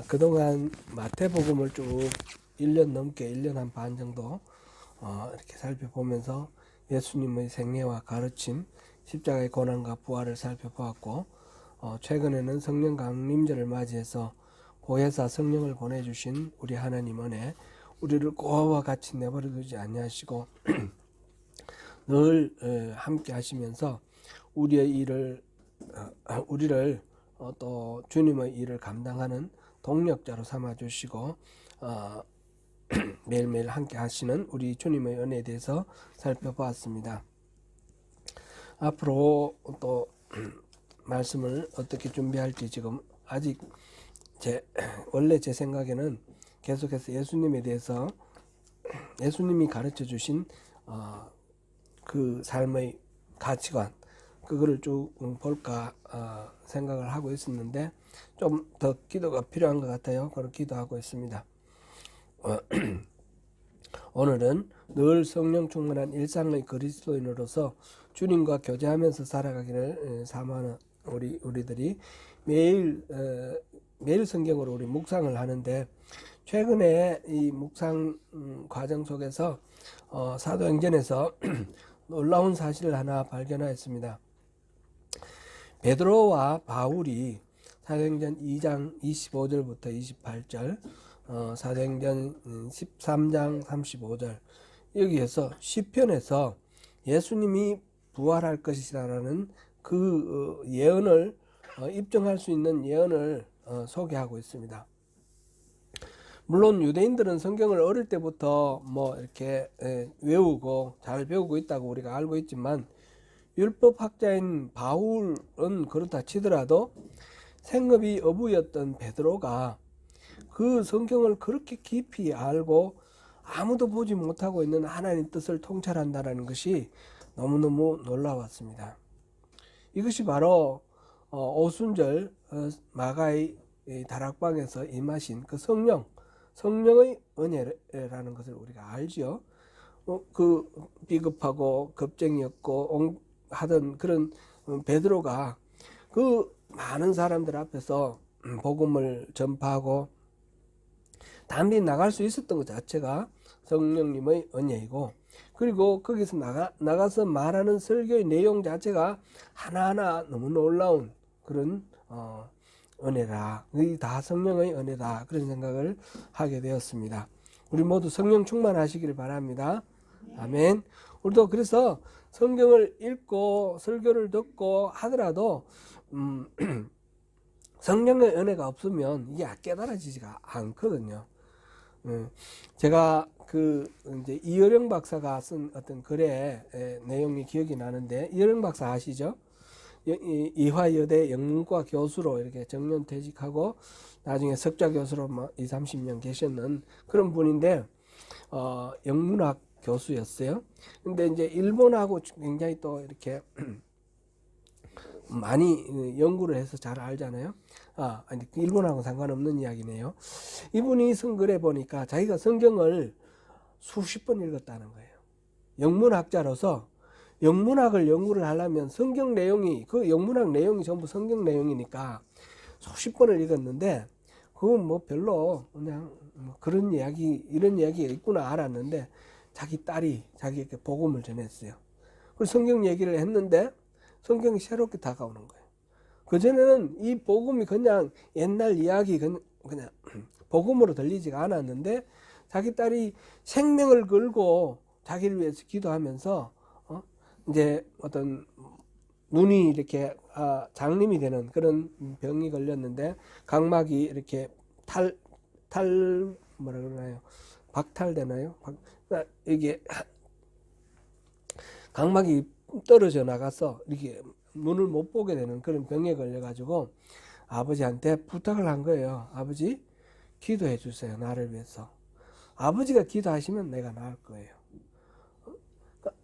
그동안 마태복음을 쭉 1년 넘게 1년 한 반 정도 이렇게 살펴보면서 예수님의 생애와 가르침, 십자가의 고난과 부활을 살펴보았고, 최근에는 성령 강림절을 맞이해서 보혜사 성령을 보내주신 우리 하나님 은혜, 우리를 고아와 같이 내버려 두지 아니하시고 늘 함께 하시면서 우리를 또 주님의 일을 감당하는 동력자로 삼아주시고 매일매일 함께 하시는 우리 주님의 은혜에 대해서 살펴보았습니다. 앞으로 또 말씀을 어떻게 준비할지 지금 아직 원래 제 생각에는 계속해서 예수님에 대해서 예수님이 가르쳐 주신 그 삶의 가치관 그거를 쭉 볼까 생각을 하고 있었는데 좀 더 기도가 필요한 것 같아요. 그걸 기도하고 있습니다. 오늘은 늘 성령 충만한 일상의 그리스도인으로서 주님과 교제하면서 살아가기를 사모하는 우리들이 매일 성경으로 우리 묵상을 하는데, 최근에 이 묵상 과정 속에서 사도행전에서 놀라운 사실을 하나 발견하였습니다. 베드로와 바울이 사도행전 2장 25절부터 28절, 사도행전 13장 35절, 여기에서 시편에서 예수님이 부활할 것이라는 그 예언을 입증할 수 있는 예언을 소개하고 있습니다. 물론 유대인들은 성경을 어릴 때부터 이렇게 외우고 잘 배우고 있다고 우리가 알고 있지만, 율법학자인 바울은 그렇다 치더라도 생업이 어부였던 베드로가 그 성경을 그렇게 깊이 알고 아무도 보지 못하고 있는 하나님 뜻을 통찰한다는 것이 너무너무 놀라웠습니다. 이것이 바로 오순절 마가의 다락방에서 임하신 그 성령의 은혜라는 것을 우리가 알지요. 그 비겁하고 겁쟁이였고 하던 그런 베드로가 그 많은 사람들 앞에서 복음을 전파하고 담비 나갈 수 있었던 것 자체가 성령님의 은혜이고, 그리고 거기서 나가서 말하는 설교의 내용 자체가 하나하나 너무 놀라운 그런 은혜라, 이 다 성령의 은혜다, 그런 생각을 하게 되었습니다. 우리 모두 성령 충만하시기를 바랍니다. 아멘. 우리도 그래서 성경을 읽고 설교를 듣고 하더라도 성령의 은혜가 없으면 이게 깨달아지지가 않거든요. 제가 이제 이어령 박사가 쓴 어떤 글의 내용이 기억이 나는데, 이어령 박사 아시죠? 이화여대 영문과 교수로 이렇게 정년퇴직하고 나중에 석좌 교수로 20-30년 계셨는 그런 분인데, 영문학 교수였어요. 근데 이제 일본하고 굉장히 또 이렇게 많이 연구를 해서 잘 알잖아요. 아니, 일본하고 상관없는 이야기네요. 이분이 쓴 글에 보니까 자기가 성경을 수십 번 읽었다는 거예요. 영문학자로서 영문학을 연구를 하려면 성경 내용이, 그 영문학 내용이 전부 성경 내용이니까 수십 번을 읽었는데, 그건 별로 그냥 그런 이야기, 이런 이야기가 있구나 알았는데, 자기 딸이 자기에게 복음을 전했어요. 그리고 성경 얘기를 했는데 성경이 새롭게 다가오는 거예요. 그전에는 이 복음이 그냥 옛날 이야기, 그냥 복음으로 들리지가 않았는데, 자기 딸이 생명을 걸고 자기를 위해서 기도하면서 이제 어떤 눈이 이렇게 장님이 되는 그런 병이 걸렸는데, 각막이 이렇게 뭐라 그러나요? 박탈되나요? 이게 각막이 떨어져 나가서 이렇게 눈을 못 보게 되는 그런 병에 걸려가지고 아버지한테 부탁을 한 거예요. 아버지, 기도해 주세요, 나를 위해서. 아버지가 기도하시면 내가 나을 거예요.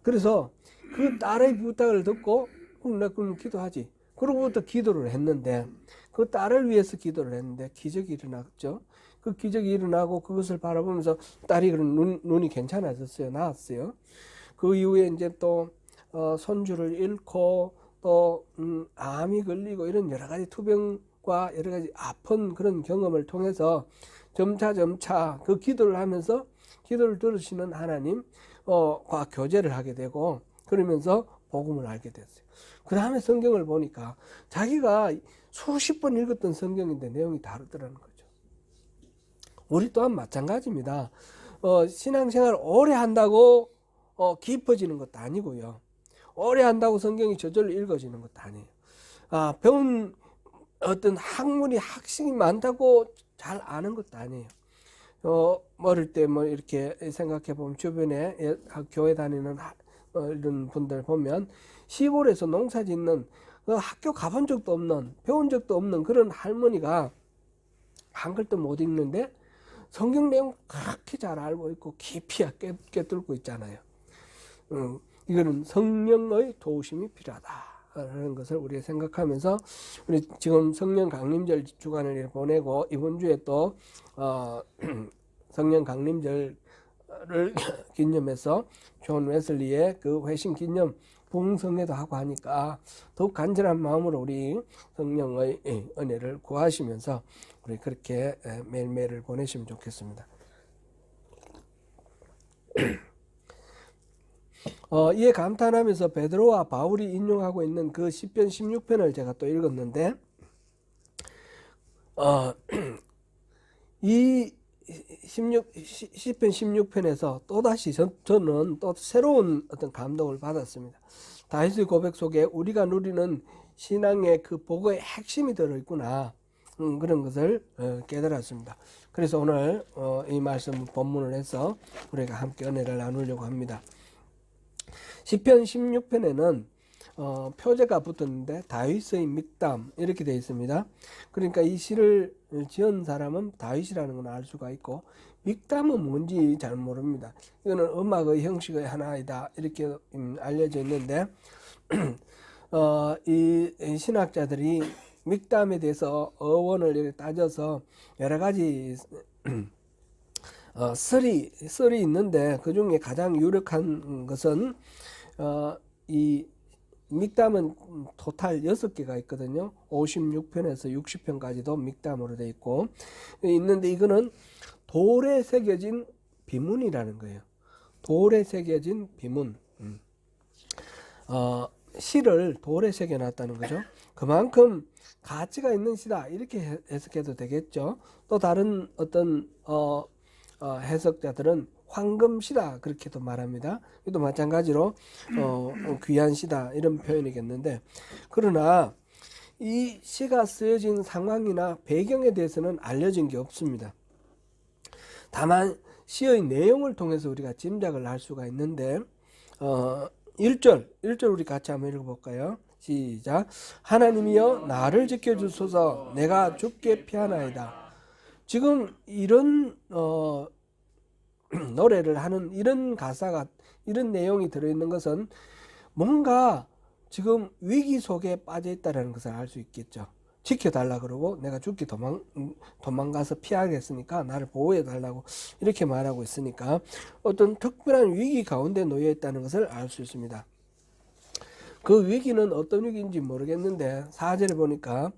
그래서 그 딸의 부탁을 듣고 그럼 기도하지. 그러고부터 기도를 했는데, 그 딸을 위해서 기도를 했는데 기적이 일어났죠. 그 기적이 일어나고 그것을 바라보면서 딸이 눈이 괜찮아졌어요. 나았어요. 그 이후에 이제 또 손주를 잃고 또 암이 걸리고 이런 여러 가지 투병 과 여러 가지 아픈 그런 경험을 통해서 점차 그 기도를 하면서 기도를 들으시는 하나님과 교제를 하게 되고, 그러면서 복음을 알게 됐어요. 그 다음에 성경을 보니까 자기가 수십 번 읽었던 성경인데 내용이 다르더라는 거죠. 우리 또한 마찬가지입니다. 신앙생활 오래 한다고 깊어지는 것도 아니고요. 오래 한다고 성경이 저절로 읽어지는 것도 아니에요. 배운 어떤 학문이 학식이 많다고 잘 아는 것도 아니에요. 어릴 때 뭐 이렇게 생각해 보면 주변에 교회 다니는 이런 분들 보면 시골에서 농사 짓는 학교 가본 적도 없는, 배운 적도 없는 그런 할머니가 한글도 못 읽는데 성경 내용 그렇게 잘 알고 있고 깊이 꿰뚫고 있잖아요. 이거는 성령의 도우심이 필요하다라는 것을 우리가 생각하면서, 우리 지금 성령 강림절 주간을 보내고 이번 주에 또 성령 강림절을 기념해서 존 웨슬리의 그 회심 기념 봉성회도 하고 하니까 더욱 간절한 마음으로 우리 성령의 은혜를 구하시면서 우리 그렇게 매일매일을 보내시면 좋겠습니다. 이에 감탄하면서 베드로와 바울이 인용하고 있는 그 시편 16편을 제가 또 읽었는데, 이 시편 16편에서 또다시 저는 또 새로운 어떤 감동을 받았습니다. 다윗의 고백 속에 우리가 누리는 신앙의 그 복의 핵심이 들어있구나, 그런 것을 깨달았습니다. 그래서 오늘 이 말씀 본문을 해서 우리가 함께 은혜를 나누려고 합니다. 시편 16편에는 표제가 붙었는데 다윗의 믹담 이렇게 되어 있습니다. 그러니까 이 시를 지은 사람은 다윗이라는 건 알 수가 있고, 믹담은 뭔지 잘 모릅니다. 이거는 음악의 형식의 하나이다 이렇게 알려져 있는데, 이 신학자들이 믹담에 대해서 어원을 따져서 여러 가지 썰이 있는데, 그 중에 가장 유력한 것은 이 믹담은 토탈 6개가 있거든요. 56편에서 60편까지도 믹담으로 되어 있고 있는데, 이거는 돌에 새겨진 비문이라는 거예요. 돌에 새겨진 비문. 시를 돌에 새겨놨다는 거죠. 그만큼 가치가 있는 시다 이렇게 해석해도 되겠죠. 또 다른 어떤 해석자들은 황금시다 그렇게도 말합니다. 이것도 마찬가지로 귀한 시다 이런 표현이겠는데, 그러나 이 시가 쓰여진 상황이나 배경에 대해서는 알려진 게 없습니다. 다만 시의 내용을 통해서 우리가 짐작을 할 수가 있는데, 1절 우리 같이 한번 읽어볼까요? 시작. 하나님이여 나를 지켜주소서, 내가 죽게 피하나이다. 지금 이런 노래를 하는 이런 가사가, 이런 내용이 들어있는 것은 뭔가 지금 위기 속에 빠져 있다는 것을 알 수 있겠죠. 지켜달라 그러고 내가 죽기 도망가서 피하겠으니까 나를 보호해 달라고 이렇게 말하고 있으니까 어떤 특별한 위기 가운데 놓여 있다는 것을 알 수 있습니다. 그 위기는 어떤 위기인지 모르겠는데 4절에 보니까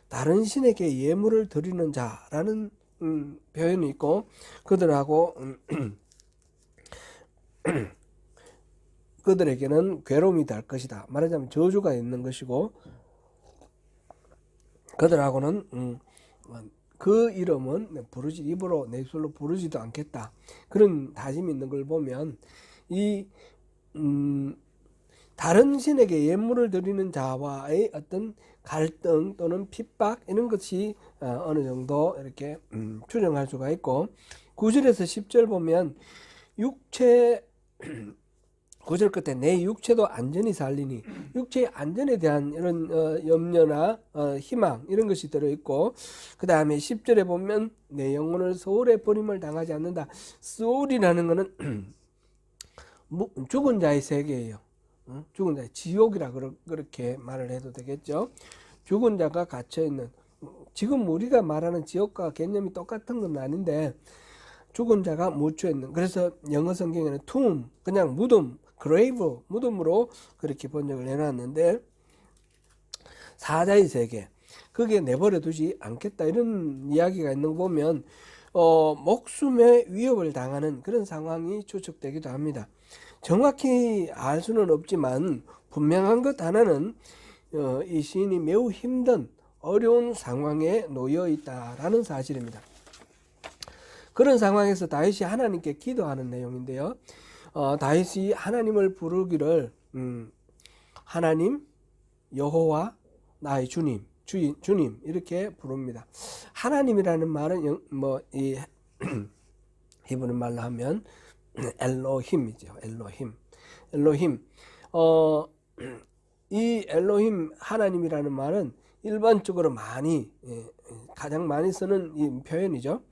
다른 신에게 예물을 드리는 자라는 표현이 있고, 그들하고 그들에게는 괴로움이 될 것이다. 말하자면 저주가 있는 것이고, 그들하고는 그 이름은 입으로 내 입술로 부르지도 않겠다. 그런 다짐이 있는 걸 보면 이 다른 신에게 예물을 드리는 자와의 어떤 갈등 또는 핍박 이런 것이 어느 정도 이렇게 추정할 수가 있고, 9절에서 10절 보면 9절 끝에 내 육체도 안전히 살리니, 육체의 안전에 대한 이런 염려나 희망 이런 것이 들어있고, 그 다음에 10절에 보면 내 영혼을 소울에 버림을 당하지 않는다. 소울이라는 것은 죽은 자의 세계예요. 죽은 자의 지옥이라 그렇게 말을 해도 되겠죠. 죽은 자가 갇혀있는, 지금 우리가 말하는 지옥과 개념이 똑같은 건 아닌데 죽은 자가 묻혀있는, 그래서 영어 성경에는 tomb, 그냥 무덤, grave, 무덤으로 그렇게 번역을 해놨는데, 사자의 세계, 거기에 내버려 두지 않겠다 이런 이야기가 있는 거 보면 목숨의 위협을 당하는 그런 상황이 추측되기도 합니다. 정확히 알 수는 없지만 분명한 것 하나는 이 시인이 매우 힘든 어려운 상황에 놓여 있다라는 사실입니다. 그런 상황에서 다윗이 하나님께 기도하는 내용인데요. 다윗이 하나님을 부르기를 하나님, 여호와, 나의 주님, 주님 이렇게 부릅니다. 하나님이라는 말은 이 히브리 말로 하면 엘로힘이죠. 엘로힘. 이 엘로힘 하나님이라는 말은 일반적으로 가장 많이 쓰는 이 표현이죠.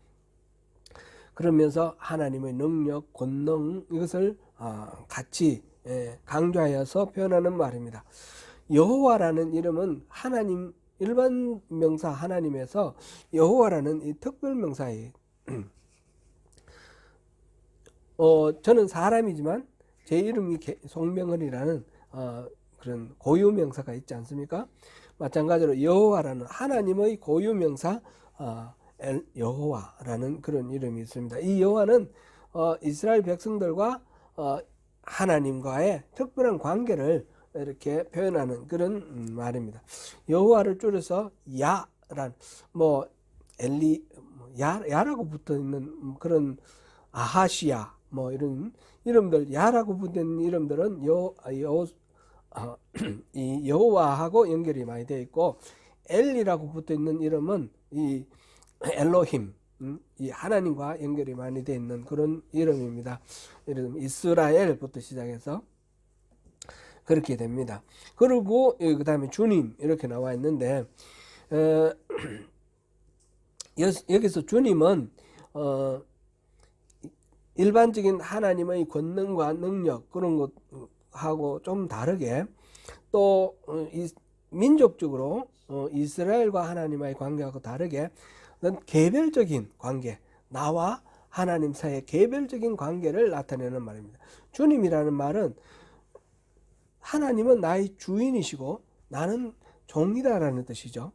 그러면서 하나님의 능력, 권능 이것을 같이 강조하여서 표현하는 말입니다. 여호와라는 이름은 하나님 일반 명사 하나님에서 여호와라는 이 특별 명사예요. 저는 사람이지만 제 이름이 송명헌이라는 그런 고유 명사가 있지 않습니까? 마찬가지로 여호와라는 하나님의 고유 명사 여호와라는 그런 이름이 있습니다. 이 여호와는 이스라엘 백성들과 하나님과의 특별한 관계를 이렇게 표현하는 그런 말입니다. 여호와를 줄여서 야란 야라고 붙어 있는 그런 아하시야 이런 이름들 야라고 붙어 있는 이름들은 이 여호와하고 연결이 많이 되어 있고 엘이라고 붙어 있는 이름은 이 엘로힘 이 하나님과 연결이 많이 되어 있는 그런 이름입니다. 예를 들면 이스라엘부터 시작해서 그렇게 됩니다. 그리고 그 다음에 주님 이렇게 나와 있는데 여기서 주님은 일반적인 하나님의 권능과 능력 그런 것하고 좀 다르게 또 민족적으로 이스라엘과 하나님의 관계하고 다르게 개별적인 관계, 나와 하나님 사이의 개별적인 관계를 나타내는 말입니다. 주님이라는 말은 하나님은 나의 주인이시고 나는 종이다라는 뜻이죠.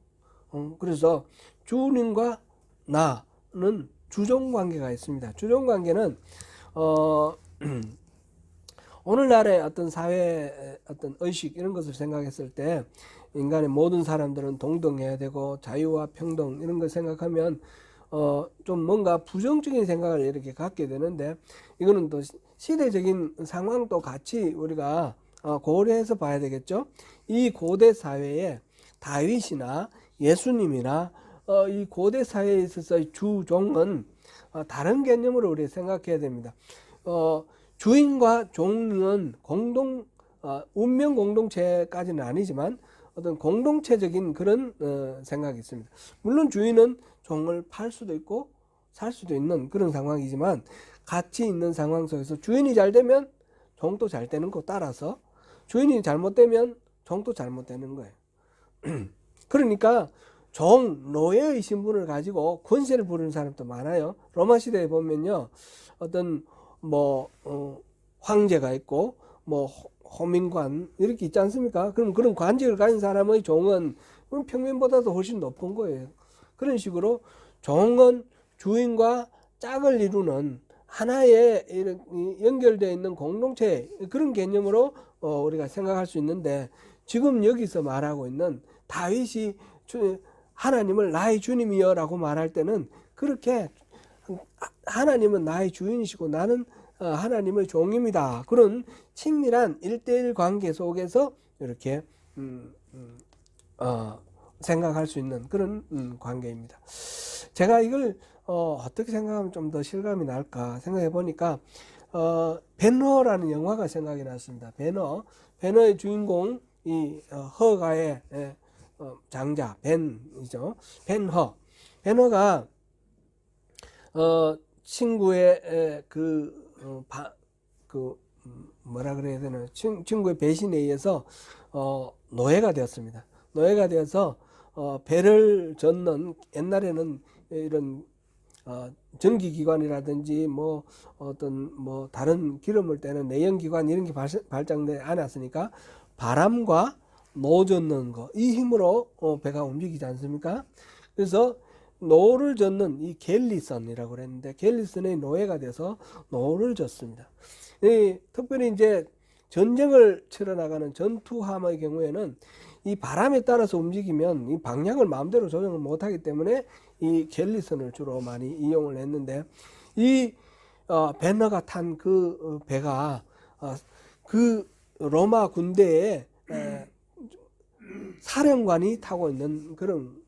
그래서 주님과 나는 주종관계가 있습니다. 주종관계는 오늘날의 어떤 사회 어떤 의식 이런 것을 생각했을 때 인간의 모든 사람들은 동등해야 되고 자유와 평등 이런 걸 생각하면 좀 뭔가 부정적인 생각을 이렇게 갖게 되는데 이거는 또 시대적인 상황도 같이 우리가 고려해서 봐야 되겠죠. 이 고대 사회에 다윗이나 예수님이나 이 고대 사회에 있어서의 주종은 다른 개념으로 우리 생각해야 됩니다. 주인과 종은 운명 공동체까지는 아니지만 어떤 공동체적인 그런 생각이 있습니다. 물론 주인은 종을 팔 수도 있고 살 수도 있는 그런 상황이지만 같이 있는 상황 속에서 주인이 잘 되면 종도 잘 되는 거 따라서 주인이 잘못되면 종도 잘못되는 거예요. 그러니까 노예의 신분을 가지고 권세를 부리는 사람도 많아요. 로마 시대에 보면요, 어떤 황제가 있고 호민관 이렇게 있지 않습니까? 그럼 그런 관직을 가진 사람의 종은 평민보다도 훨씬 높은 거예요. 그런 식으로 종은 주인과 짝을 이루는 하나의 연결되어 있는 공동체 그런 개념으로 우리가 생각할 수 있는데 지금 여기서 말하고 있는 다윗이 하나님을 나의 주님이여 라고 말할 때는 그렇게 하나님은 나의 주인이시고 나는 하나님의 종입니다. 그런 친밀한 1대1 관계 속에서 이렇게 생각할 수 있는 그런 관계입니다. 제가 이걸 어떻게 생각하면 좀 더 실감이 날까 생각해 보니까 벤허라는 영화가 생각이 났습니다. 벤허의 주인공 이 허가의 장자 벤이죠. 벤허가 친구의 뭐라 그래야 되나 친구의 배신에 의해서 노예가 되었습니다. 노예가 되어서 배를 젓는 옛날에는 이런 전기기관이라든지 다른 기름을 떼는 내연기관 이런 게 발전되지 않았으니까 바람과 노 젓는 거, 이 힘으로 배가 움직이지 않습니까? 그래서 노를 젓는 이 갤리선이라고 그랬는데, 갤리선의 노예가 돼서 노를 젓습니다. 특별히 이제 전쟁을 치러 나가는 전투함의 경우에는 이 바람에 따라서 움직이면 이 방향을 마음대로 조정을 못하기 때문에 이 갤리선을 주로 많이 이용을 했는데, 이 배너가 탄 그 배가 그 로마 군대의 사령관이 타고 있는 그런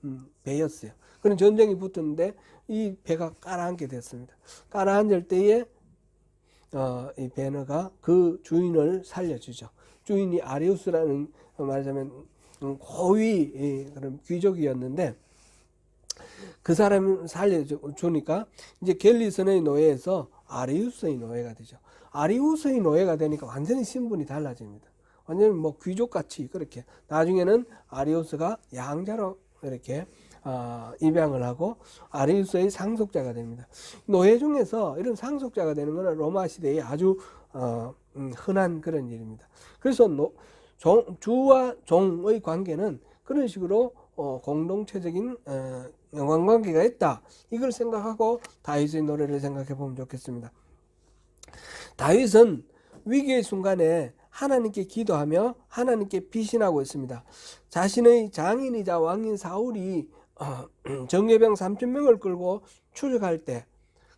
배였어요. 그런 전쟁이 붙었는데 이 배가 가라앉게 됐습니다. 가라앉을 때에 이 배너가 그 주인을 살려주죠. 주인이 아리우스라는 말하자면 고위 그런 귀족이었는데, 그 사람을 살려주니까 이제 갤리선의 노예에서 아리우스의 노예가 되죠. 아리우스의 노예가 되니까 완전히 신분이 달라집니다. 완전히 뭐 귀족같이 그렇게, 나중에는 아리우스가 양자로 이렇게 입양을 하고 아리우스의 상속자가 됩니다. 노예 중에서 이런 상속자가 되는 것은 로마 시대에 아주 흔한 그런 일입니다. 그래서 주와 종의 관계는 그런 식으로 공동체적인 연관관계가 있다, 이걸 생각하고 다윗의 노래를 생각해 보면 좋겠습니다. 다윗은 위기의 순간에 하나님께 기도하며 하나님께 피신하고 있습니다. 자신의 장인이자 왕인 사울이 정예병 3,000명을 끌고 추격할 때,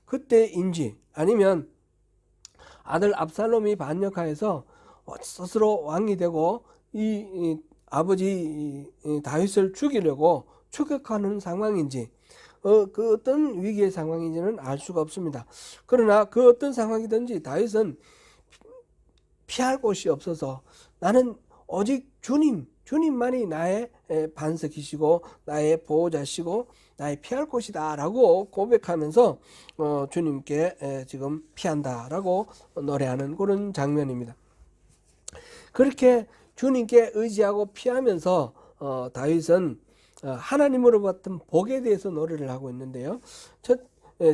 그때인지 아니면 아들 압살롬이 반역하여서 스스로 왕이 되고 이 아버지 다윗을 죽이려고 추격하는 상황인지, 그 어떤 위기의 상황인지는 알 수가 없습니다. 그러나 그 어떤 상황이든지 다윗은 피할 곳이 없어서 나는 오직 주님만이 나의 반석이시고 나의 보호자시고 나의 피할 곳이다 라고 고백하면서 주님께 지금 피한다 라고 노래하는 그런 장면입니다. 그렇게 주님께 의지하고 피하면서 다윗은 하나님으로 받은 복에 대해서 노래를 하고 있는데요.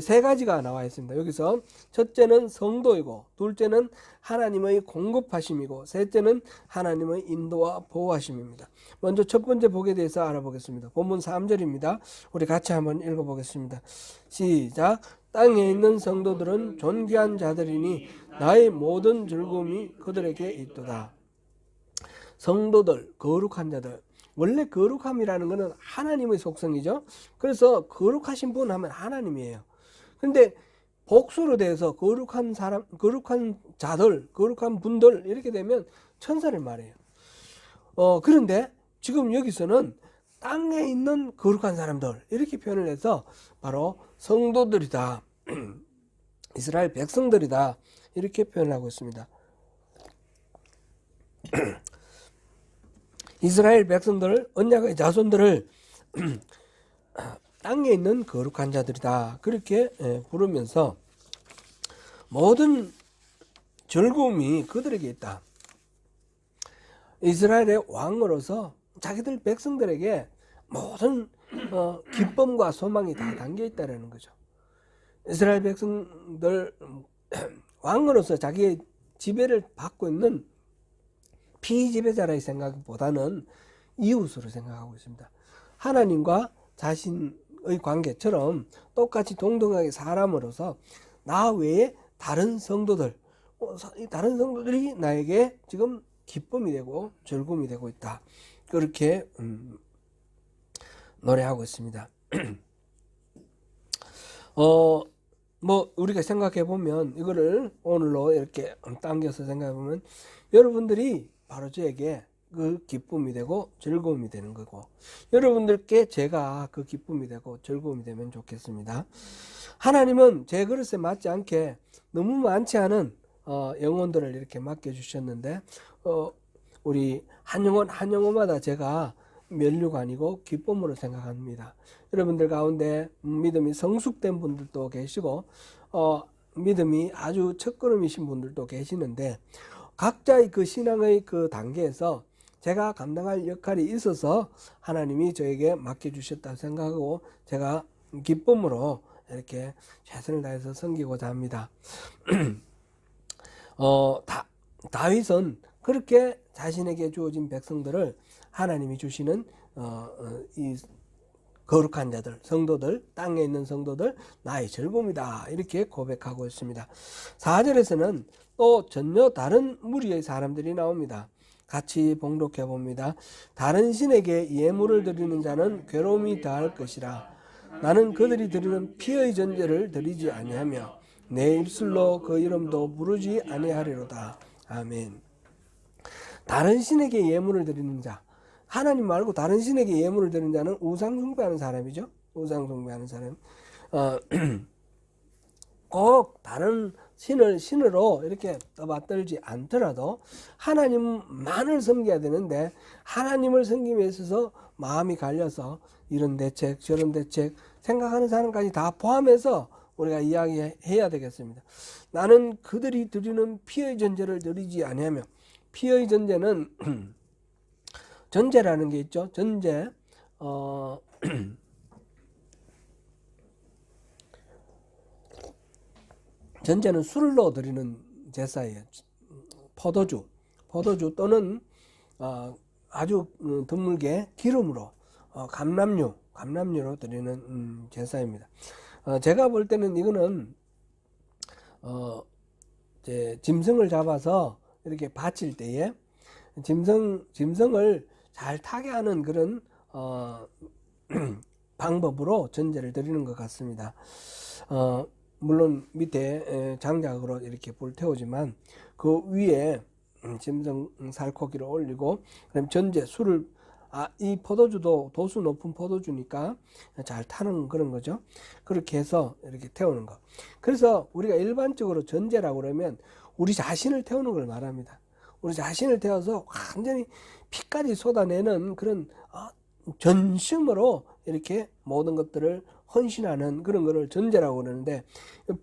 세 가지가 나와 있습니다. 여기서 첫째는 성도이고, 둘째는 하나님의 공급하심이고, 셋째는 하나님의 인도와 보호하심입니다. 먼저 첫 번째 복에 대해서 알아보겠습니다. 본문 3절입니다. 우리 같이 한번 읽어보겠습니다. 시작. 땅에 있는 성도들은 존귀한 자들이니 나의 모든 즐거움이 그들에게 있도다. 성도들, 거룩한 자들. 원래 거룩함이라는 것은 하나님의 속성이죠. 그래서 거룩하신 분 하면 하나님이에요. 근데 복수로 돼서 거룩한 사람, 거룩한 자들, 거룩한 분들 이렇게 되면 천사를 말해요. 그런데 지금 여기서는 땅에 있는 거룩한 사람들 이렇게 표현을 해서 바로 성도들이다, 이스라엘 백성들이다, 이렇게 표현하고 있습니다. 이스라엘 백성들, 언약의 자손들을 땅에 있는 거룩한 자들이다, 그렇게 부르면서 모든 즐거움이 그들에게 있다. 이스라엘의 왕으로서 자기들 백성들에게 모든 기쁨과 소망이 다 담겨 있다는 거죠. 이스라엘 백성들 왕으로서 자기의 지배를 받고 있는 피지배자라의 생각보다는 이웃으로 생각하고 있습니다. 하나님과 자신의 관계처럼 똑같이 동등하게 사람으로서 나 외에 다른 성도들이 나에게 지금 기쁨이 되고 즐거움이 되고 있다, 그렇게 노래하고 있습니다. 뭐 우리가 생각해 보면, 이거를 오늘로 이렇게 당겨서 생각해 보면, 여러분들이 바로 저에게 그 기쁨이 되고 즐거움이 되는 거고, 여러분들께 제가 그 기쁨이 되고 즐거움이 되면 좋겠습니다. 하나님은 제 그릇에 맞지 않게 너무 많지 않은 영혼들을 이렇게 맡겨주셨는데, 우리 한 영혼마다 제가 면류관이고 기쁨으로 생각합니다. 여러분들 가운데 믿음이 성숙된 분들도 계시고 믿음이 아주 첫걸음이신 분들도 계시는데, 각자의 그 신앙의 그 단계에서 제가 감당할 역할이 있어서 하나님이 저에게 맡겨주셨다고 생각하고 제가 기쁨으로 이렇게 최선을 다해서 섬기고자 합니다. 다윗은 그렇게 자신에게 주어진 백성들을 하나님이 주시는 이 거룩한 자들, 성도들, 땅에 있는 성도들, 나의 즐거움이다. 이렇게 고백하고 있습니다. 4절에서는 또 전혀 다른 무리의 사람들이 나옵니다. 같이 봉독해 봅니다. 다른 신에게 예물을 드리는 자는 괴로움이 더할 것이라. 나는 그들이 드리는 피의 전제를 드리지 아니하며 내 입술로 그 이름도 부르지 아니하리로다. 아멘. 다른 신에게 예물을 드리는 자, 하나님 말고 다른 신에게 예물을 드리는 자는 우상 숭배하는 사람이죠. 우상 숭배하는 사람. 꼭 다른 신으로 이렇게 떠받들지 않더라도 하나님만을 섬겨야 되는데, 하나님을 섬김에 있어서 마음이 갈려서 이런 대책 저런 대책 생각하는 사람까지 다 포함해서 우리가 이야기해야 되겠습니다. 나는 그들이 드리는 피의 전제를 드리지 아니하며, 피의 전제는 전제라는 게 있죠. 전제. 전제는 술로 드리는 제사예요. 포도주 또는 아주 드물게 기름으로, 감람류로 드리는 제사입니다. 제가 볼 때는 이거는 이제 짐승을 잡아서 이렇게 바칠 때에 짐승을 잘 타게 하는 그런 방법으로 전제를 드리는 것 같습니다. 물론 밑에 장작으로 이렇게 불 태우지만 그 위에 짐승 살코기를 올리고, 그다음 전제 술을, 이 포도주도 도수 높은 포도주니까 잘 타는 그런 거죠. 그렇게 해서 이렇게 태우는 거. 그래서 우리가 일반적으로 전제라고 그러면 우리 자신을 태우는 걸 말합니다. 우리 자신을 태워서 완전히 피까지 쏟아내는 그런 전심으로 이렇게 모든 것들을 헌신하는 그런 거를 전제라고 그러는데,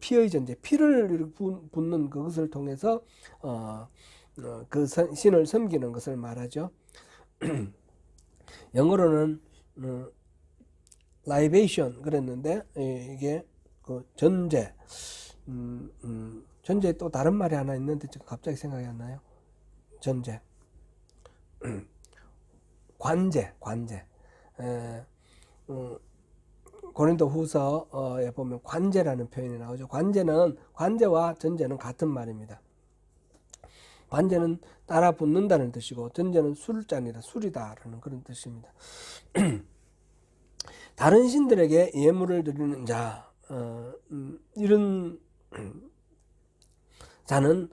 피의 전제, 피를 붓는 그것을 통해서 그 신을 섬기는 것을 말하죠. 영어로는 libation 그랬는데, 이게 그 전제, 전제 또 다른 말이 하나 있는데 지금 갑자기 생각이 안 나요. 전제, 관제. 고린도 후서에 보면 관제라는 표현이 나오죠. 관제와 전제는 같은 말입니다. 관제는 따라 붙는다는 뜻이고, 전제는 술잔이다, 술이다라는 그런 뜻입니다. 다른 신들에게 예물을 드리는 자, 이런 자는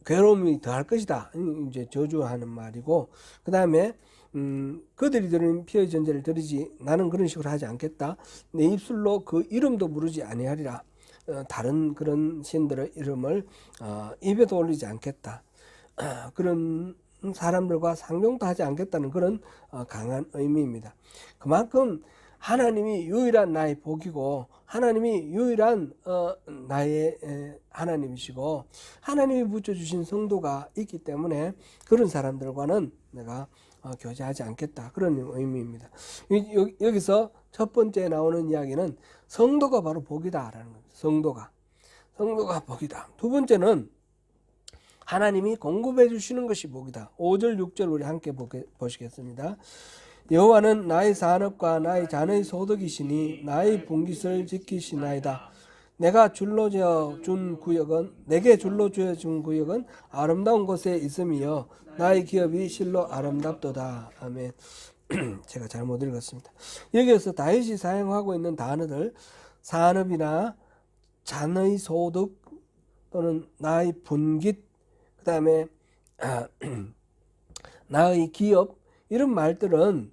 괴로움이 더할 것이다. 이제 저주하는 말이고, 그 다음에 그들이 드리는 피의 전제를 드리지, 나는 그런 식으로 하지 않겠다. 내 입술로 그 이름도 부르지 아니하리라. 다른 그런 신들의 이름을 입에도 올리지 않겠다. 그런 사람들과 상종도 하지 않겠다는 그런 강한 의미입니다. 그만큼 하나님이 유일한 나의 복이고, 하나님이 유일한 나의 하나님이시고, 하나님이 붙여주신 성도가 있기 때문에 그런 사람들과는 내가 교제하지 않겠다, 그런 의미입니다. 여기서 첫 번째 나오는 이야기는 성도가 바로 복이다라는 겁니다. 성도가 복이다. 두 번째는 하나님이 공급해 주시는 것이 복이다. 5절 6절 우리 함께 보시겠습니다. 여호와는 나의 산업과 나의 자녀의 소득이시니 나의 분깃을 지키시나이다. 내게 줄로 준 구역은 아름다운 곳에 있음이여 나의 기업이 실로 아름답도다. 아멘. 제가 잘못 읽었습니다. 여기에서 다윗이 사용하고 있는 단어들, 산업이나 자녀의 소득 또는 나의 분깃, 그 다음에 나의 기업, 이런 말들은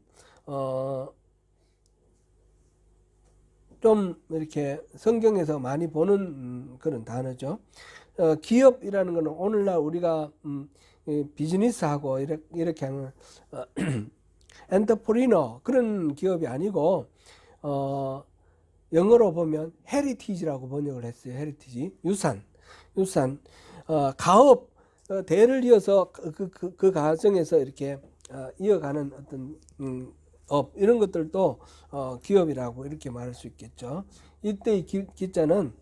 좀 이렇게 성경에서 많이 보는 그런 단어죠. 기업이라는 것은 오늘날 우리가 비즈니스하고 이렇게 하는 엔터프리너, 그런 기업이 아니고 영어로 보면 헤리티지라고 번역을 했어요. 헤리티지, 유산, 가업, 대를 이어서 그 과정에서 이렇게 이어가는 어떤 업, 이런 것들도 기업이라고 이렇게 말할 수 있겠죠. 이때의 기자는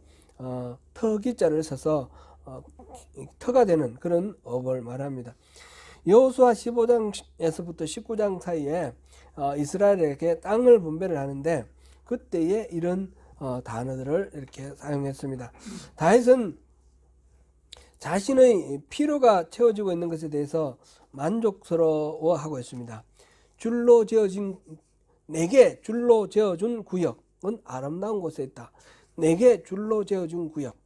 터 기자를 써서 터가 되는 그런 업을 말합니다. 여호수아 15장에서부터 19장 사이에 이스라엘에게 땅을 분배를 하는데 그때에 이런 단어들을 이렇게 사용했습니다. 다윗은 자신의 필요가 채워지고 있는 것에 대해서 만족스러워하고 있습니다. 내게 줄로 지어준 구역은 아름다운 곳에 있다. 내게 줄로 지어준 구역.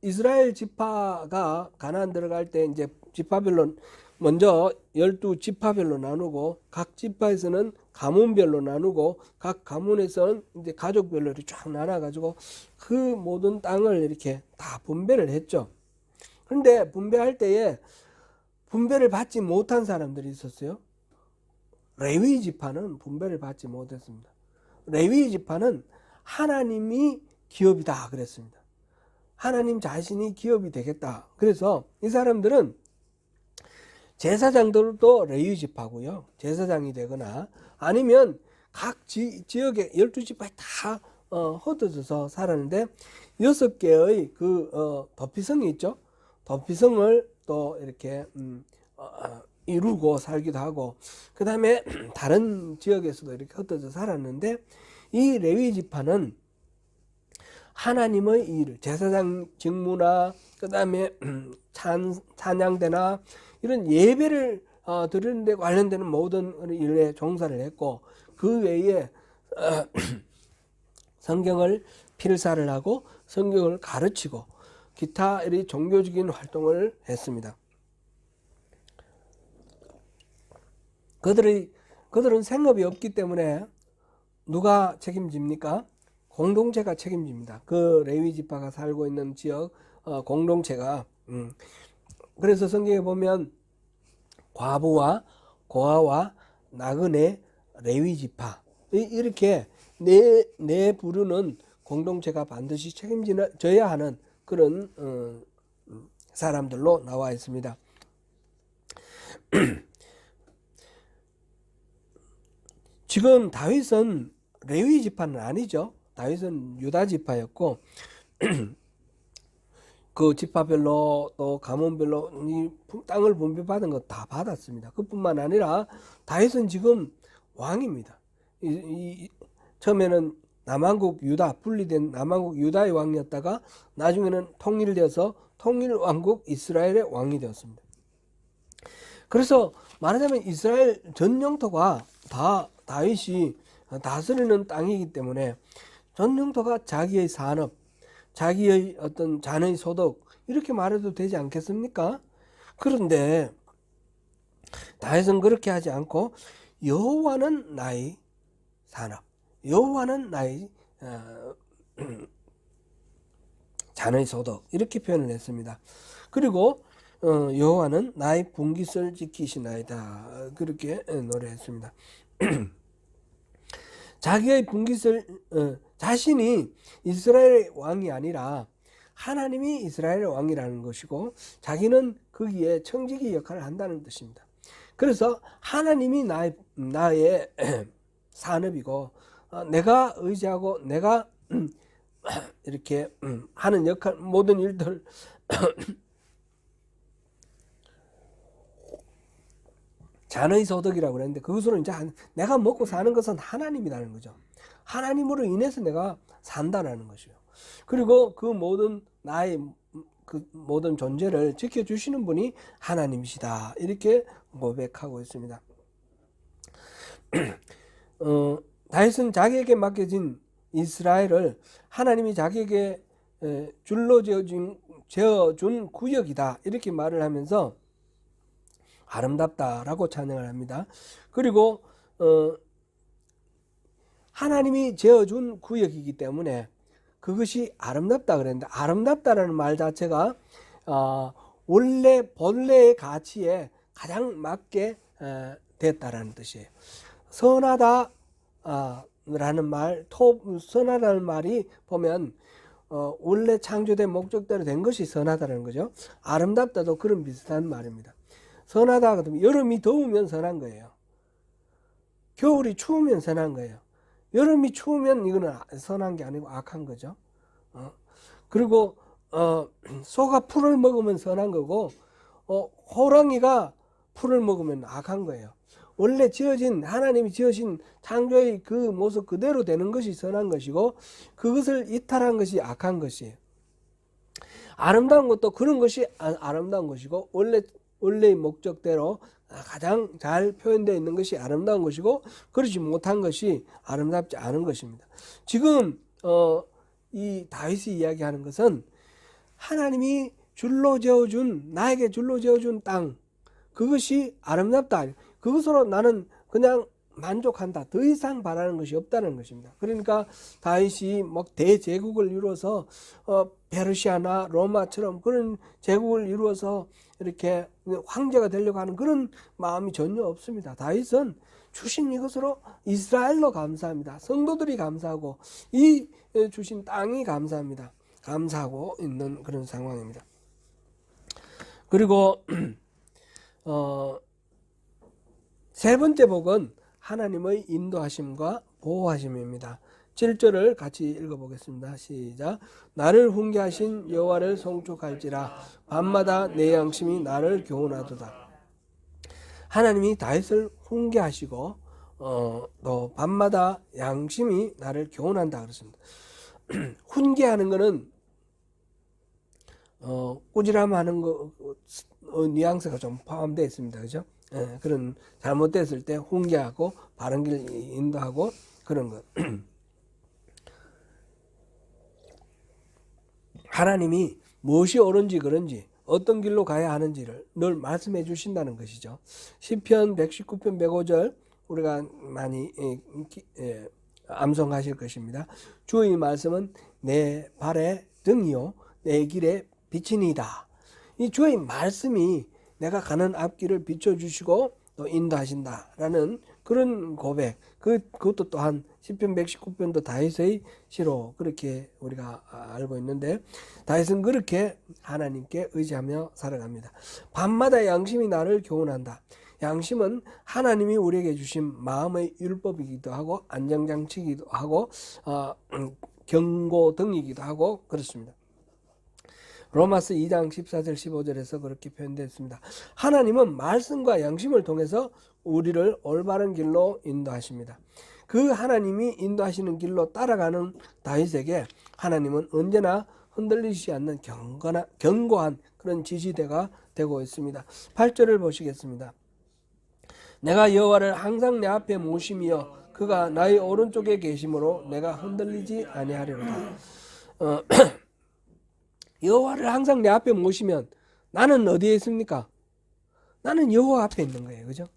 이스라엘 지파가 가나안 들어갈 때 이제 지파별로 먼저 12지파별로 나누고 각 지파에서는 가문별로 나누고 각 가문에서는 이제 가족별로 이렇게 쫙 나눠 가지고 그 모든 땅을 이렇게 다 분배를 했죠. 그런데 분배할 때에 분배를 받지 못한 사람들이 있었어요. 레위 지파는 분배를 받지 못했습니다. 레위 지파는 하나님이 기업이다 그랬습니다. 하나님 자신이 기업이 되겠다. 그래서 이 사람들은 제사장들도 레위 지파고요. 제사장이 되거나 아니면 각 지역의 12지파에 다 흩어져서 살았는데 6개의 그 도피성이 있죠. 도피성을 또 이렇게 이루고 살기도 하고 그 다음에 다른 지역에서도 이렇게 흩어져 살았는데 이 레위 지파는 하나님의 일, 제사장 직무나 그 다음에 찬양대나 이런 예배를 드리는 데 관련되는 모든 일에 종사를 했고 그 외에 성경을 필사를 하고 성경을 가르치고 기타 이런 종교적인 활동을 했습니다. 그들은 생업이 없기 때문에 누가 책임집니까? 공동체가 책임집니다. 그 레위 지파가 살고 있는 지역 공동체가 그래서 성경에 보면 과부와 고아와 나그네 레위 지파 이렇게 네 부류는 공동체가 반드시 책임져야 하는 그런 사람들로 나와 있습니다. 지금 다윗은 레위 지파는 아니죠. 다윗은 유다 지파였고 그 지파별로 또 가문별로 이 땅을 분배받은 거 다 받았습니다. 그뿐만 아니라 다윗은 지금 왕입니다. 처음에는 남왕국 유다 분리된 남왕국 유다의 왕이었다가 나중에는 통일되어서 통일왕국 이스라엘의 왕이 되었습니다. 그래서 말하자면 이스라엘 전 영토가 다 다윗이 다스리는 땅이기 때문에 전 영토가 자기의 산업, 자기의 어떤 자녀의 소득 이렇게 말해도 되지 않겠습니까? 그런데 다윗은 그렇게 하지 않고 여호와는 나의 산업, 여호와는 나의 자녀의 소득 이렇게 표현을 했습니다. 그리고 여호와는 나의 분깃을 지키시나이다 그렇게 노래했습니다. 자기의 분깃을 자신이 이스라엘의 왕이 아니라 하나님이 이스라엘의 왕이라는 것이고 자기는 거기에 청지기 역할을 한다는 뜻입니다. 그래서 하나님이 나의 산업이고 내가 의지하고 내가 이렇게 하는 역할 모든 일들 자녀의 소득이라고 그랬는데 그것으로 이제 내가 먹고 사는 것은 하나님이라는 거죠. 하나님으로 인해서 내가 산다라는 것이요. 그리고 그 모든 나의 그 모든 존재를 지켜주시는 분이 하나님이시다 이렇게 고백하고 있습니다. 다윗은 자기에게 맡겨진 이스라엘을 하나님이 자기에게 줄로 지어준 구역이다 이렇게 말을 하면서 아름답다라고 찬양을 합니다. 그리고 하나님이 지어준 구역이기 때문에 그것이 아름답다 그랬는데 아름답다라는 말 자체가 원래 본래의 가치에 가장 맞게 됐다라는 뜻이에요. 선하다 라는 말, 선하다는 말이 보면 원래 창조된 목적대로 된 것이 선하다는 거죠. 아름답다도 그런 비슷한 말입니다. 선하다 그러면 여름이 더우면 선한 거예요. 겨울이 추우면 선한 거예요. 여름이 추우면 이거는 선한 게 아니고 악한 거죠. 그리고 소가 풀을 먹으면 선한 거고 호랑이가 풀을 먹으면 악한 거예요. 원래 지어진 하나님이 지으신 창조의 그 모습 그대로 되는 것이 선한 것이고 그것을 이탈한 것이 악한 것이에요. 아름다운 것도 그런 것이 아름다운 것이고 원래의 목적대로 가장 잘 표현되어 있는 것이 아름다운 것이고 그렇지 못한 것이 아름답지 않은 것입니다. 지금 이 다윗이 이야기하는 것은 하나님이 나에게 줄로 지어준 땅 그것이 아름답다. 그것으로 나는 그냥 만족한다. 더 이상 바라는 것이 없다는 것입니다. 그러니까 다윗이 막 대제국을 이루어서 페르시아나 로마처럼 그런 제국을 이루어서 이렇게 황제가 되려고 하는 그런 마음이 전혀 없습니다. 다윗은 주신 이것으로 이스라엘로 감사합니다. 성도들이 감사하고 이 주신 땅이 감사합니다. 감사하고 있는 그런 상황입니다. 그리고 세 번째 복은 하나님의 인도하심과 보호하심입니다. 7절을 같이 읽어보겠습니다. 시작. 나를 훈계하신 여호와를 송축할지라 밤마다 내 양심이 나를 교훈하도다. 하나님이 다윗을 훈계하시고 또 밤마다 양심이 나를 교훈한다 그랬습니다. 훈계하는 것은 꾸지람하는 거 뉘앙스가 좀 포함되어 있습니다. 그죠? 그런 잘못됐을 때 훈계하고 바른 길 인도하고 그런 것. 하나님이 무엇이 옳은지 그런지 어떤 길로 가야 하는지를 늘 말씀해 주신다는 것이죠. 시편 119편 105절 우리가 많이 암송하실 것입니다. 주의 말씀은 내 발의 등이요 내 길의 빛이니이다. 이 주의 말씀이 내가 가는 앞길을 비춰주시고 또 인도하신다라는 그런 고백. 그것도 또한 시편 119편도 다윗의 시로 그렇게 우리가 알고 있는데 다윗은 그렇게 하나님께 의지하며 살아갑니다. 밤마다 양심이 나를 교훈한다. 양심은 하나님이 우리에게 주신 마음의 율법이기도 하고 안정장치이기도 하고 경고등이기도 하고 그렇습니다. 로마서 2장 14절 15절에서 그렇게 표현되었습니다. 하나님은 말씀과 양심을 통해서 우리를 올바른 길로 인도하십니다. 그 하나님이 인도하시는 길로 따라가는 다윗에게 하나님은 언제나 흔들리지 않는 견고한 그런 지지대가 되고 있습니다. 8절을 보시겠습니다. 내가 여호와를 항상 내 앞에 모심이여 그가 나의 오른쪽에 계심으로 내가 흔들리지 아니하리로다. 여호와를 항상 내 앞에 모시면 나는 어디에 있습니까? 나는 여호와 앞에 있는 거예요. 그죠?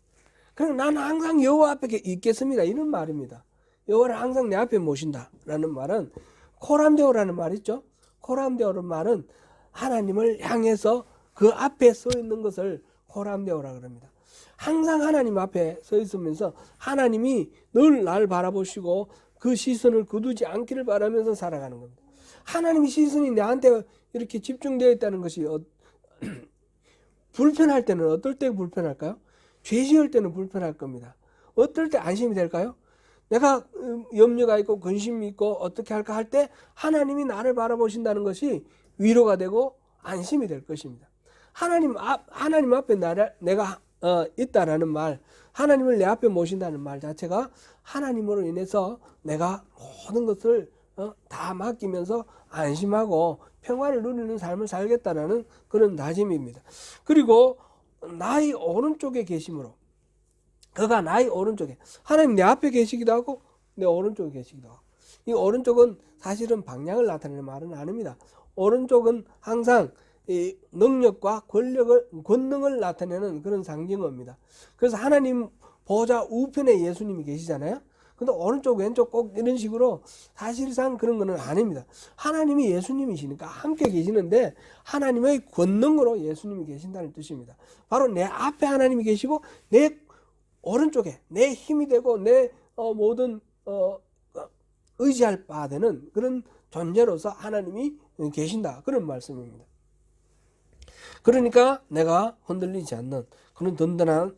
그럼 나는 항상 여호와 앞에 있겠습니다. 이런 말입니다. 여호와를 항상 내 앞에 모신다라는 말은 코람데오라는 말 있죠? 코람데오라는 말은 하나님을 향해서 그 앞에 서 있는 것을 코람데오라 그럽니다. 항상 하나님 앞에 서 있으면서 하나님이 늘 날 바라보시고 그 시선을 거두지 않기를 바라면서 살아가는 겁니다. 하나님의 시선이 나한테 이렇게 집중되어 있다는 것이 불편할 때는 어떨 때 불편할까요? 죄 지을 때는 불편할 겁니다. 어떨 때 안심이 될까요? 내가 염려가 있고 근심이 있고 어떻게 할까 할 때 하나님이 나를 바라보신다는 것이 위로가 되고 안심이 될 것입니다. 하나님 앞에 내가 있다라는 말, 하나님을 내 앞에 모신다는 말 자체가 하나님으로 인해서 내가 모든 것을 다 맡기면서 안심하고 평화를 누리는 삶을 살겠다라는 그런 다짐입니다. 그리고 나의 오른쪽에 계심으로 그가 나의 오른쪽에 하나님 내 앞에 계시기도 하고 내 오른쪽에 계시기도 하고 이 오른쪽은 사실은 방향을 나타내는 말은 아닙니다. 오른쪽은 항상 이 능력과 권능을 나타내는 그런 상징어입니다. 그래서 하나님 보좌 우편에 예수님이 계시잖아요. 근데 오른쪽 왼쪽 꼭 이런 식으로 사실상 그런 거는 아닙니다. 하나님이 예수님이시니까 함께 계시는데 하나님의 권능으로 예수님이 계신다는 뜻입니다. 바로 내 앞에 하나님이 계시고 내 오른쪽에 내 힘이 되고 내 모든 의지할 바 되는 그런 존재로서 하나님이 계신다. 그런 말씀입니다. 그러니까 내가 흔들리지 않는 그런 든든한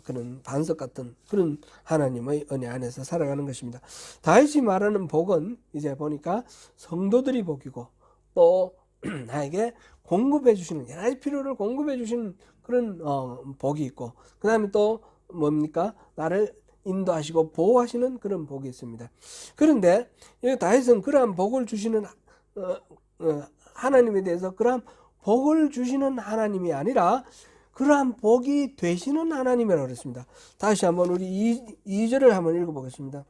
그런 반석 같은 그런 하나님의 은혜 안에서 살아가는 것입니다. 다윗이 말하는 복은 이제 보니까 성도들이 복이고 또 나에게 공급해 주시는, 여러 가지 필요를 공급해 주시는 그런 복이 있고, 그 다음에 또 뭡니까? 나를 인도하시고 보호하시는 그런 복이 있습니다. 그런데 여기 다윗은 그러한 복을 주시는 하나님에 대해서 그러한 복을 주시는 하나님이 아니라 그러한 복이 되시는 하나님이라고 그랬습니다. 다시 한번 우리 2절을 한번 읽어보겠습니다.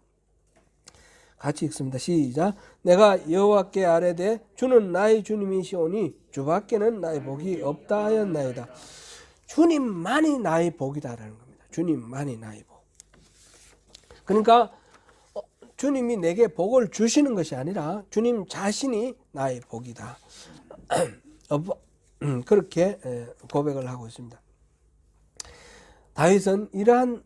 같이 읽습니다. 시작. 내가 여호와께 아뢰되 주는 나의 주님이시오니 주밖에는 나의 복이 없다 하였나이다. 주님만이 나의 복이다라는 겁니다. 주님만이 나의 복. 그러니까 주님이 내게 복을 주시는 것이 아니라 주님 자신이 나의 복이다. 그렇게 고백을 하고 있습니다. 다윗은 이러한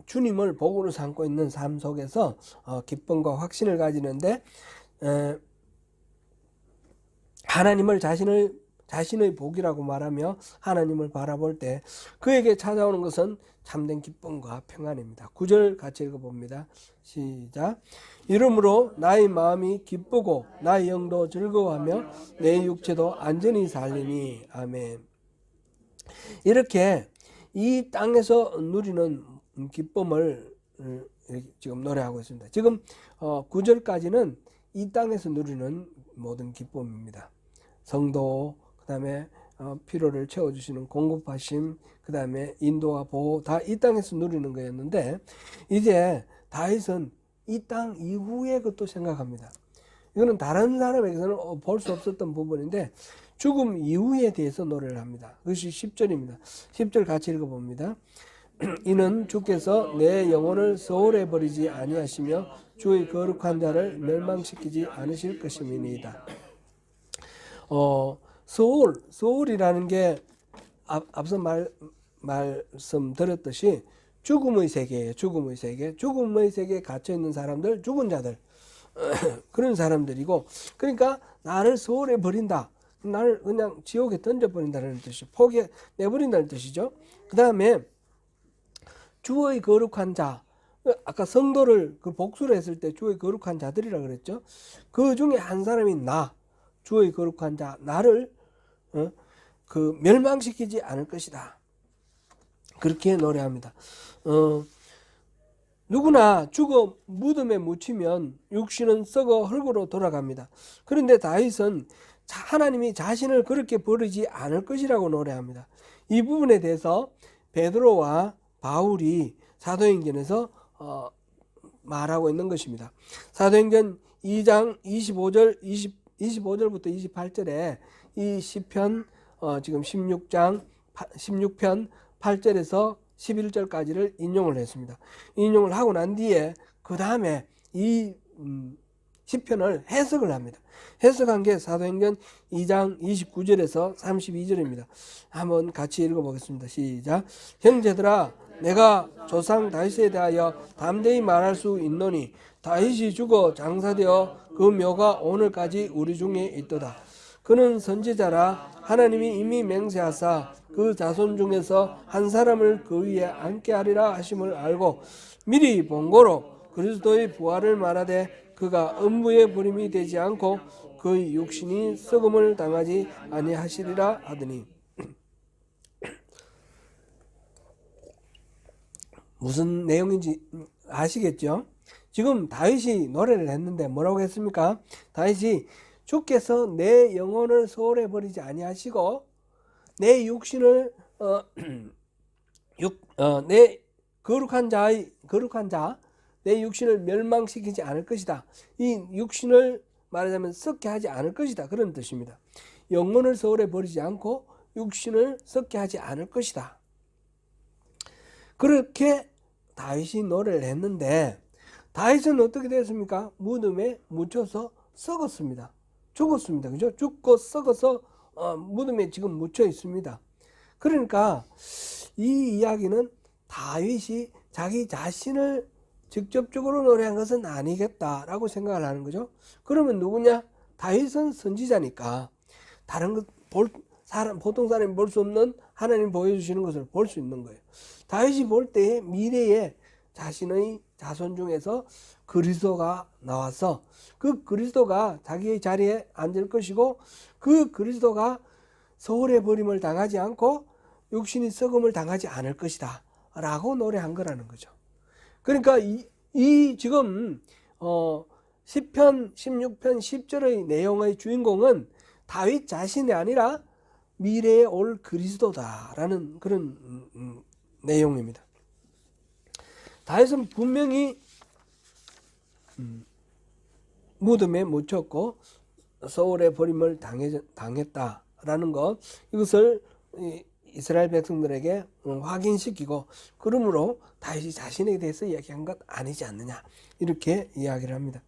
주님을 복으로 삼고 있는 삶 속에서 기쁨과 확신을 가지는데, 하나님을 자신의 복이라고 말하며 하나님을 바라볼 때 그에게 찾아오는 것은 참된 기쁨과 평안입니다. 9절 같이 읽어봅니다. 시작. 이러므로 나의 마음이 기쁘고 나의 영도 즐거워하며 내 육체도 안전히 살리니. 아멘. 이렇게 이 땅에서 누리는 기쁨을 지금 노래하고 있습니다. 지금 9절까지는 이 땅에서 누리는 모든 기쁨입니다. 성도, 그 다음에 필요를 채워주시는 공급하심, 그 다음에 인도와 보호, 다 이 땅에서 누리는 거였는데, 이제 다윗은 이 땅 이후의 것도 생각합니다. 이거는 다른 사람에게서는 볼 수 없었던 부분인데 죽음 이후에 대해서 노래를 합니다. 그것이 10절입니다. 10절 같이 읽어봅니다. 이는 주께서 내 영혼을 소홀해 버리지 아니하시며 주의 거룩한 자를 멸망시키지 않으실 것임이니이다. 소홀이라는 게 앞서 말씀드렸듯이 죽음의 세계예요. 죽음의 세계. 죽음의 세계에 갇혀 있는 사람들, 죽은 자들, 그런 사람들이고, 그러니까 나를 소홀해 버린다. 나를 그냥 지옥에 던져버린다는 뜻이, 내버린다는 뜻이죠. 그 다음에 주의 거룩한 자, 아까 성도를 그 복수를 했을 때 주의 거룩한 자들이라 그랬죠. 그 중에 한 사람이 주의 거룩한 자, 나를 멸망시키지 않을 것이다. 그렇게 노래합니다. 누구나 죽어 무덤에 묻히면 육신은 썩어 흙으로 돌아갑니다. 그런데 다윗은 하나님이 자신을 그렇게 버리지 않을 것이라고 노래합니다. 이 부분에 대해서 베드로와 바울이 사도행전에서 말하고 있는 것입니다. 사도행전 2장 25절부터 28절에 이 시편 지금 16편 8절에서 11절까지를 인용을 했습니다. 인용을 하고 난 뒤에 그 다음에 이 시편을 해석을 합니다. 해석한 게 사도행전 2장 29절에서 32절입니다. 한번 같이 읽어보겠습니다. 시작. 형제들아, 내가 조상 다윗에 대하여 담대히 말할 수 있노니 다윗이 죽어 장사되어 그 묘가 오늘까지 우리 중에 있도다. 그는 선지자라 하나님이 이미 맹세하사 그 자손 중에서 한 사람을 그 위에 앉게 하리라 하심을 알고 미리 본고로 그리스도의 부활을 말하되 그가 음부의 부림이 되지 않고 그의 육신이 썩음을 당하지 아니하시리라 하더니. 무슨 내용인지 아시겠죠? 지금 다윗이 노래를 했는데 뭐라고 했습니까? 다윗이 주께서 내 영혼을 소홀해 버리지 아니하시고 내 육신을 내 거룩한 자 내 육신을 멸망시키지 않을 것이다. 이 육신을 말하자면 썩게 하지 않을 것이다. 그런 뜻입니다. 영혼을 소홀해 버리지 않고 육신을 썩게 하지 않을 것이다. 그렇게 다윗이 노래를 했는데 다윗은 어떻게 됐습니까? 무덤에 묻혀서 썩었습니다. 죽었습니다. 그죠? 죽고 썩어서 무덤에 지금 묻혀 있습니다. 그러니까 이 이야기는 다윗이 자기 자신을 직접적으로 노래한 것은 아니겠다라고 생각을 하는 거죠. 그러면 누구냐? 다윗은 선지자니까 다른 것 보통 사람이 볼 수 없는 하나님 보여주시는 것을 볼 수 있는 거예요. 다윗이 볼 때에 미래에 자신의 자손 중에서 그리스도가 나와서 그 그리스도가 자기의 자리에 앉을 것이고 그 그리스도가 서울의 버림을 당하지 않고 육신이 썩음을 당하지 않을 것이다 라고 노래한 거라는 거죠. 그러니까 이 지금 시편 16편 10절의 내용의 주인공은 다윗 자신이 아니라 미래에 올 그리스도다라는 그런 내용입니다. 다윗은 분명히 무덤에 묻혔고 서울의 버림을 당했다라는 것, 이것을 이스라엘 백성들에게 확인시키고, 그러므로 다윗이 자신에 대해서 이야기한 것 아니지 않느냐 이렇게 이야기를 합니다.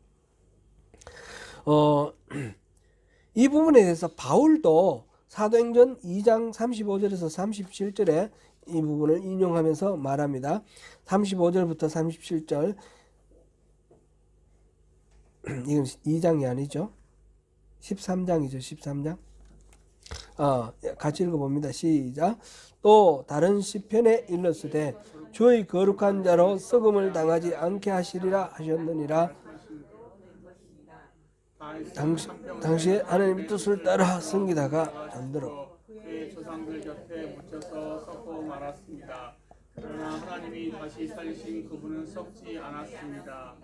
이 부분에 대해서 바울도 사도행전 2장 35절에서 37절에 이 부분을 인용하면서 말합니다. 35절부터 37절, 이건 2장이 아니죠. 13장이죠. 13장. 같이 읽어봅니다. 시작. 또 다른 시편에 일렀으되 주의 거룩한 자로 썩음을 당하지 않게 하시리라 하셨느니라. 당시에 하나님의 뜻을 따라 섬기다가 잠들어 그의 조상들 곁에 묻혀서 썩고 말았습니다. 그러나 하나님이 다시 살리신 그분은 썩지 않았습니다.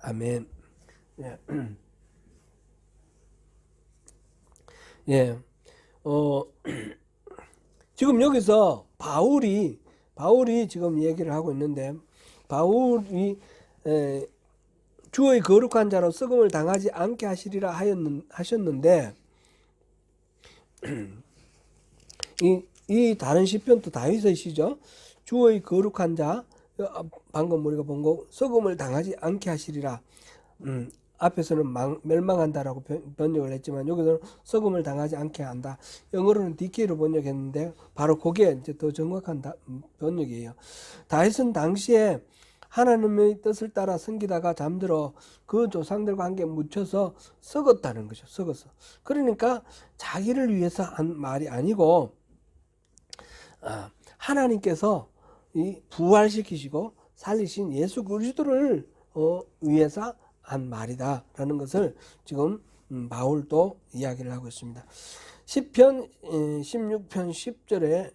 아멘. 예. 예. 지금 여기서 바울이 지금 얘기를 하고 있는데, 바울이 주의 거룩한 자로 썩음을 당하지 않게 하시리라 하셨는데, 이 다른 시편도 다윗의 시죠. 주의 거룩한 자, 방금 우리가 본 거 썩음을 당하지 않게 하시리라. 앞에서는 멸망한다라고 번역을 했지만 여기서는 썩음을 당하지 않게 한다. 영어로는 DK로 번역했는데 바로 그게 이제 더 정확한 번역이에요. 다윗은 당시에 하나님의 뜻을 따라 섬기다가 잠들어 그 조상들과 함께 묻혀서 썩었다는 거죠. 썩었어. 그러니까 자기를 위해서 한 말이 아니고 하나님께서 이 부활시키시고 살리신 예수 그리스도를 위해서 한 말이다라는 것을 지금 바울도 이야기를 하고 있습니다. 시편 16편 10절의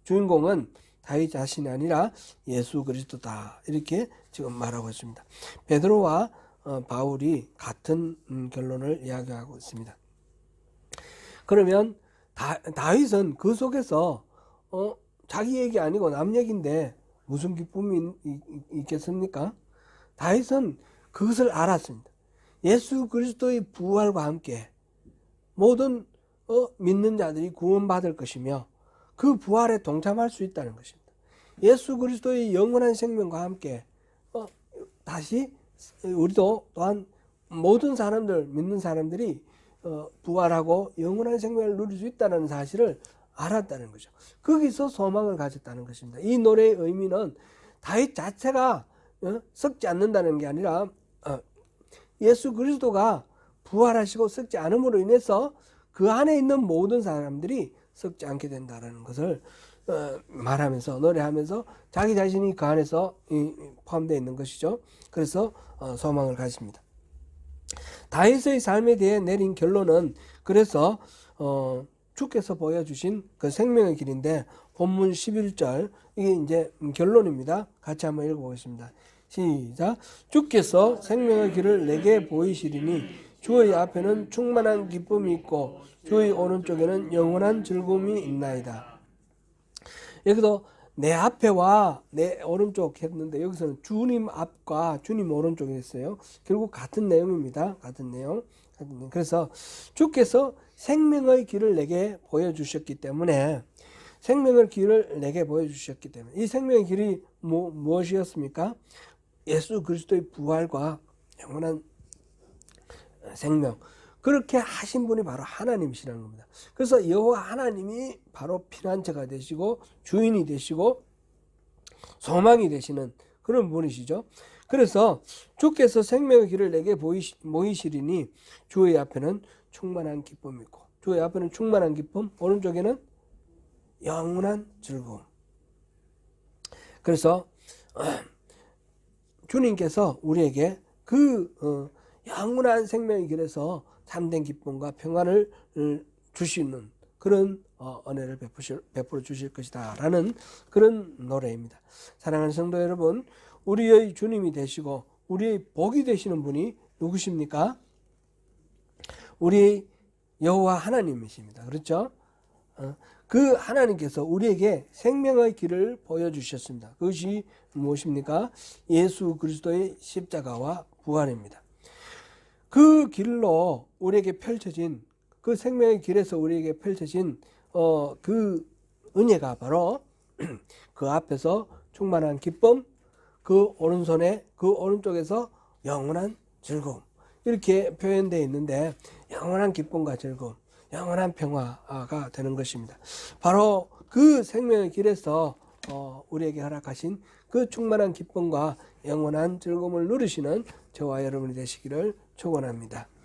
주인공은 다윗 자신이 아니라 예수 그리스도다 이렇게 지금 말하고 있습니다. 베드로와 바울이 같은 결론을 이야기하고 있습니다. 그러면 다윗은 그 속에서 자기 얘기 아니고 남 얘기인데 무슨 기쁨이 있겠습니까? 다윗은 그것을 알았습니다. 예수 그리스도의 부활과 함께 모든 믿는 자들이 구원받을 것이며 그 부활에 동참할 수 있다는 것입니다. 예수 그리스도의 영원한 생명과 함께 다시 우리도 또한 모든 사람들, 믿는 사람들이 부활하고 영원한 생명을 누릴 수 있다는 사실을 알았다는 거죠. 거기서 소망을 가졌다는 것입니다. 이 노래의 의미는 다윗 자체가 썩지 않는다는 게 아니라 예수 그리스도가 부활하시고 썩지 않음으로 인해서 그 안에 있는 모든 사람들이 썩지 않게 된다는 것을 말하면서 노래하면서 자기 자신이 그 안에서 포함되어 있는 것이죠. 그래서 소망을 가집니다. 다윗의 삶에 대해 내린 결론은 그래서 주께서 보여주신 그 생명의 길인데 본문 11절 이게 이제 결론입니다. 같이 한번 읽어보겠습니다. 시작. 주께서 생명의 길을 내게 보이시리니 주의 앞에는 충만한 기쁨이 있고 주의 오른쪽에는 영원한 즐거움이 있나이다. 여기도 내 앞에와 내 오른쪽 했는데 여기서는 주님 앞과 주님 오른쪽이 됐어요. 결국 같은 내용입니다. 같은 내용. 그래서 주께서 생명의 길을 내게 보여주셨기 때문에 생명의 길을 내게 보여주셨기 때문에 이 생명의 길이 무엇이었습니까? 예수 그리스도의 부활과 영원한 생명. 그렇게 하신 분이 바로 하나님이시라는 겁니다. 그래서 여호와 하나님이 바로 피난처가 되시고 주인이 되시고 소망이 되시는 그런 분이시죠. 그래서 주께서 생명의 길을 내게 보이시리니 주의 앞에는 충만한 기쁨이 있고 주의 앞에는 충만한 기쁨, 오른쪽에는 영원한 즐거움. 그래서 주님께서 우리에게 그 영원한 생명의 길에서 참된 기쁨과 평안을 주시는 그런 은혜를 베풀어 주실 것이다 라는 그런 노래입니다. 사랑하는 성도 여러분, 우리의 주님이 되시고 우리의 복이 되시는 분이 누구십니까? 우리 여호와 하나님이십니다. 그렇죠? 그 하나님께서 우리에게 생명의 길을 보여주셨습니다. 그것이 무엇입니까? 예수 그리스도의 십자가와 부활입니다. 그 길로 우리에게 펼쳐진, 그 생명의 길에서 우리에게 펼쳐진 그 은혜가 바로 그 앞에서 충만한 기쁨, 그 오른손에, 그 오른쪽에서 영원한 즐거움, 이렇게 표현되어 있는데, 영원한 기쁨과 즐거움, 영원한 평화가 되는 것입니다. 바로 그 생명의 길에서 우리에게 허락하신 그 충만한 기쁨과 영원한 즐거움을 누리시는 저와 여러분이 되시기를 축원합니다.